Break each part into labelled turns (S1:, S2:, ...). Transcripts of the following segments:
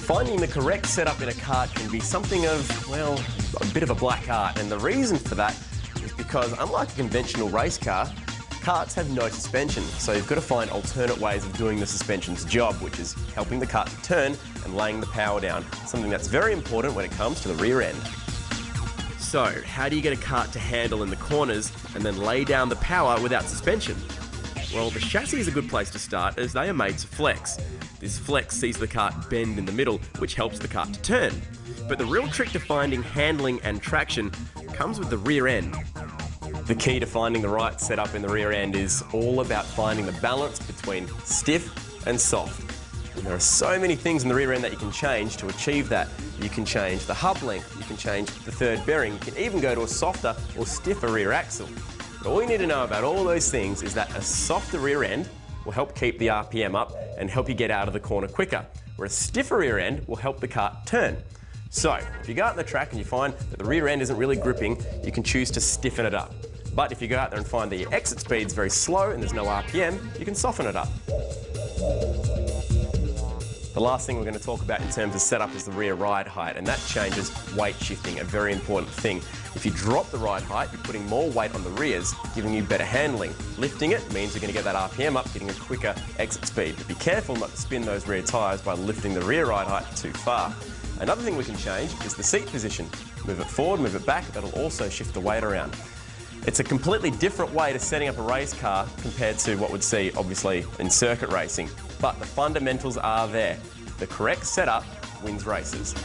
S1: Finding the correct setup in a kart can be something of, well, a bit of a black art, and the reason for that is because, unlike a conventional race car, karts have no suspension, so you've got to find alternate ways of doing the suspension's job, which is helping the kart to turn and laying the power down, something that's very important when it comes to the rear end. So, how do you get a kart to handle in the corners and then lay down the power without suspension? Well, the chassis is a good place to start, as they are made to flex. This flex sees the kart bend in the middle, which helps the kart to turn. But the real trick to finding handling and traction comes with the rear end. The key to finding the right setup in the rear end is all about finding the balance between stiff and soft. And there are so many things in the rear end that you can change to achieve that. You can change the hub length, you can change the third bearing, you can even go to a softer or stiffer rear axle. But all you need to know about all those things is that a softer rear end will help keep the RPM up and help you get out of the corner quicker, where a stiffer rear end will help the kart turn. So, if you go out on the track and you find that the rear end isn't really gripping, you can choose to stiffen it up. But if you go out there and find the exit speed's very slow and there's no RPM, you can soften it up. The last thing we're going to talk about in terms of setup is the rear ride height, and that changes weight shifting, a very important thing. If you drop the ride height, you're putting more weight on the rears, giving you better handling. Lifting it means you're going to get that RPM up, getting a quicker exit speed. But be careful not to spin those rear tyres by lifting the rear ride height too far. Another thing we can change is the seat position. Move it forward, move it back, that'll also shift the weight around. It's a completely different way to setting up a race car compared to what we'd see, obviously, in circuit racing. But the fundamentals are there. The correct setup wins races.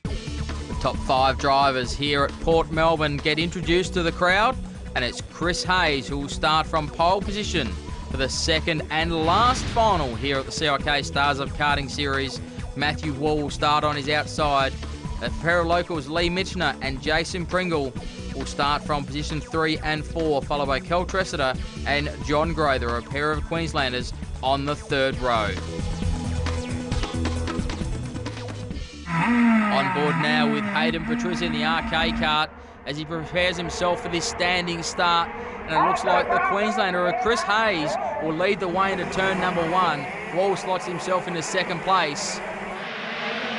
S2: The top 5 drivers here at Port Melbourne get introduced to the crowd, and it's Chris Hayes who will start from pole position for the second and last final here at the CIK Stars of Karting Series. Matthew Wall will start on his outside. A pair of locals, Lee Mitchner and Jason Pringle, will start from position 3 and 4, followed by Kel Tressiter and John Grother, a pair of Queenslanders, on the third row. On board now with Hayden Petruzzi in the RK kart as he prepares himself for this standing start. And it looks like the Queenslander, Chris Hayes, will lead the way into turn number 1. Wall slots himself into second place.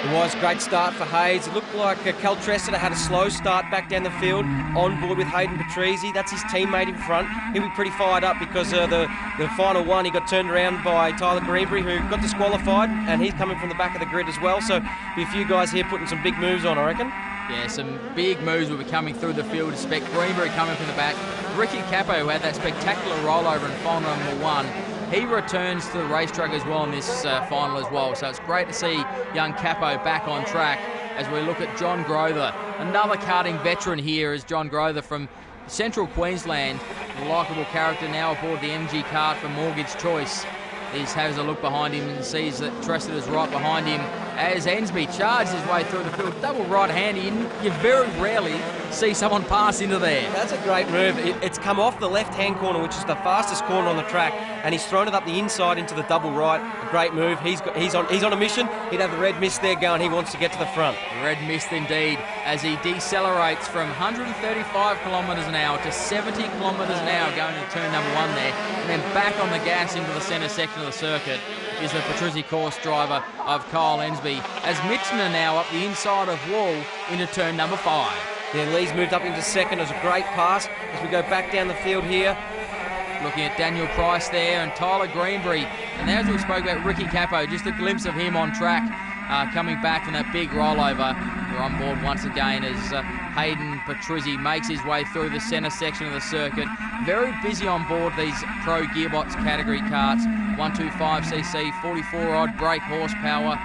S3: It was a great start for Hayes. It looked like Kel Tressiter had a slow start back down the field, on board with Hayden Petruzzi. That's his teammate in front. He'll be pretty fired up because the final one, he got turned around by Tyler Greenbury, who got disqualified, and he's coming from the back of the grid as well. So be a few guys here putting some big moves on, I reckon.
S2: Yeah, some big moves will be coming through the field. Expect Greenbury coming from the back. Ricky Capo, who had that spectacular rollover in final number 1, he returns to the racetrack as well in this final as well. So it's great to see young Capo back on track as we look at John Grother. Another karting veteran here is John Grother from Central Queensland. A likeable character now aboard the MG kart for Mortgage Choice. He has a look behind him and sees that Tressiter's right behind him as Ensby charges his way through the field. Double right-handy. You very rarely see someone pass into there.
S3: That's a great move. It's come off the left-hand corner, which is the fastest corner on the track, and he's thrown it up the inside into the double right. A great move. He's on a mission. He'd have the red mist there going. He wants to get to the front.
S2: Red mist indeed, as he decelerates from 135 kilometres an hour to 70 kilometres an hour going into turn number 1 there, and then back on the gas into the centre section of the circuit is the Petruzzi course driver of Kyle Ensby, as Mitchner now up the inside of Wall into turn number 5.
S3: Yeah, Lee's moved up into second. It was a great pass as we go back down the field here.
S2: Looking at Daniel Price there and Tyler Greenbury. And as we spoke about Ricky Capo, just a glimpse of him on track coming back from that big rollover. We're on board once again as Hayden Petruzzi makes his way through the centre section of the circuit. Very busy on board these Pro Gearbox category karts. 125cc, 44-odd brake horsepower.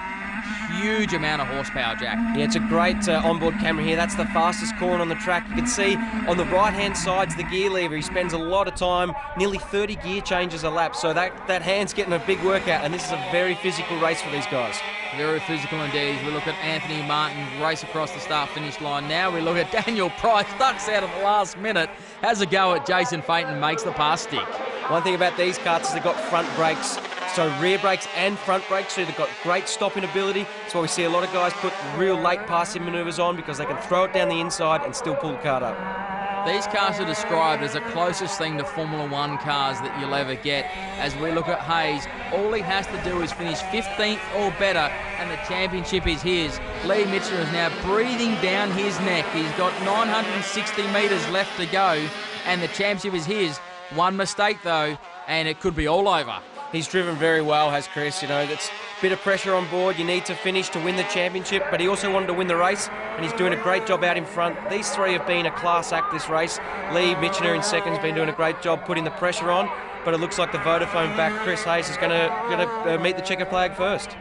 S2: Huge amount of horsepower, Jack.
S3: Yeah, it's a great onboard camera here. That's the fastest corner on the track. You can see on the right-hand side's the gear lever. He spends a lot of time, nearly 30 gear changes a lap. So that hand's getting a big workout, and this is a very physical race for these guys.
S2: Very physical indeed. We look at Anthony Martin race across the start-finish line. Now we look at Daniel Price, ducks out at the last minute, has a go at Jason Payton, makes the pass stick.
S3: One thing about these karts is they've got front brakes, so rear brakes and front brakes, so they've got great stopping ability. That's why we see a lot of guys put real late passing manoeuvres on, because they can throw it down the inside and still pull the kart up.
S2: These cars are described as the closest thing to Formula One cars that you'll ever get. As we look at Hayes, all he has to do is finish 15th or better, and the championship is his. Lee Mitchell is now breathing down his neck. He's got 960 metres left to go, and the championship is his. One mistake, though, and it could be all over.
S3: He's driven very well, has Chris. You know, that's a bit of pressure on board. You need to finish to win the championship, but he also wanted to win the race, and he's doing a great job out in front. These three have been a class act this race. Lee Mitchell in second has been doing a great job putting the pressure on, but it looks like the Vodafone back, Chris Hayes, is going to meet the checker flag first.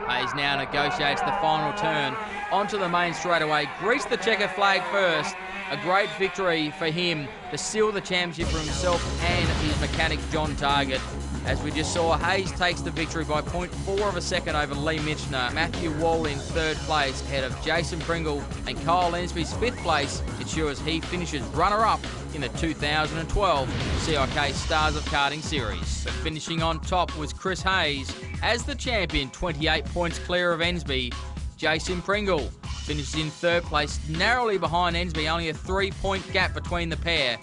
S2: Hayes now negotiates the final turn. Onto the main straightaway, greets the checker flag first. A great victory for him to seal the championship for himself and his mechanic John Target. As we just saw, Hayes takes the victory by 0.4 of a second over Lee Mitchner. Matthew Wall in third place ahead of Jason Pringle, and Kyle Lensby's fifth place ensures he finishes runner-up in the 2012 CIK Stars of Karting Series. But finishing on top was Chris Hayes as the champion, 28 points clear of Ensby. Jason Pringle finishes in third place, narrowly behind Ensby, only a 3-point gap between the pair.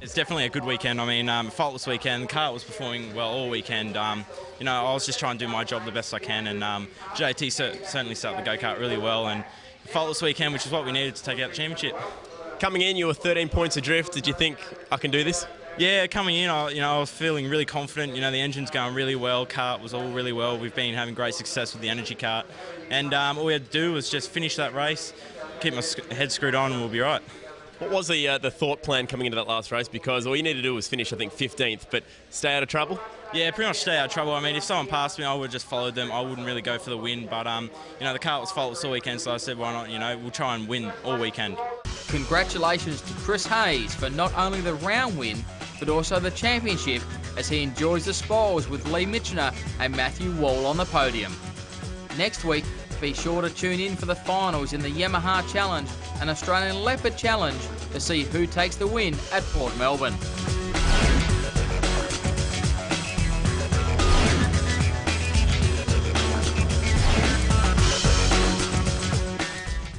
S4: It's definitely a good weekend. I mean, faultless weekend. The car was performing well all weekend. You know, I was just trying to do my job the best I can, and JT certainly started the go-kart really well, and faultless weekend, which is what we needed to take out the championship.
S1: Coming in, you were 13 points adrift. Did you think, I can do this?
S4: Yeah, coming in, I was feeling really confident. You know, the engine's going really well, kart was all really well. We've been having great success with the energy kart, and all we had to do was just finish that race, keep my head screwed on, and we'll be right.
S1: What was the thought plan coming into that last race? Because all you needed to do was finish, I think, 15th, but stay out of trouble?
S4: Yeah, pretty much stay out of trouble. I mean, if someone passed me, I would have just followed them. I wouldn't really go for the win, but, you know, the kart was faultless all weekend, so I said, why not, you know, we'll try and win all weekend.
S2: Congratulations to Chris Hayes for not only the round win, but also the championship, as he enjoys the spoils with Lee Mitchner and Matthew Wall on the podium. Next week, be sure to tune in for the finals in the Yamaha Challenge and Australian Leopard Challenge to see who takes the win at Port Melbourne.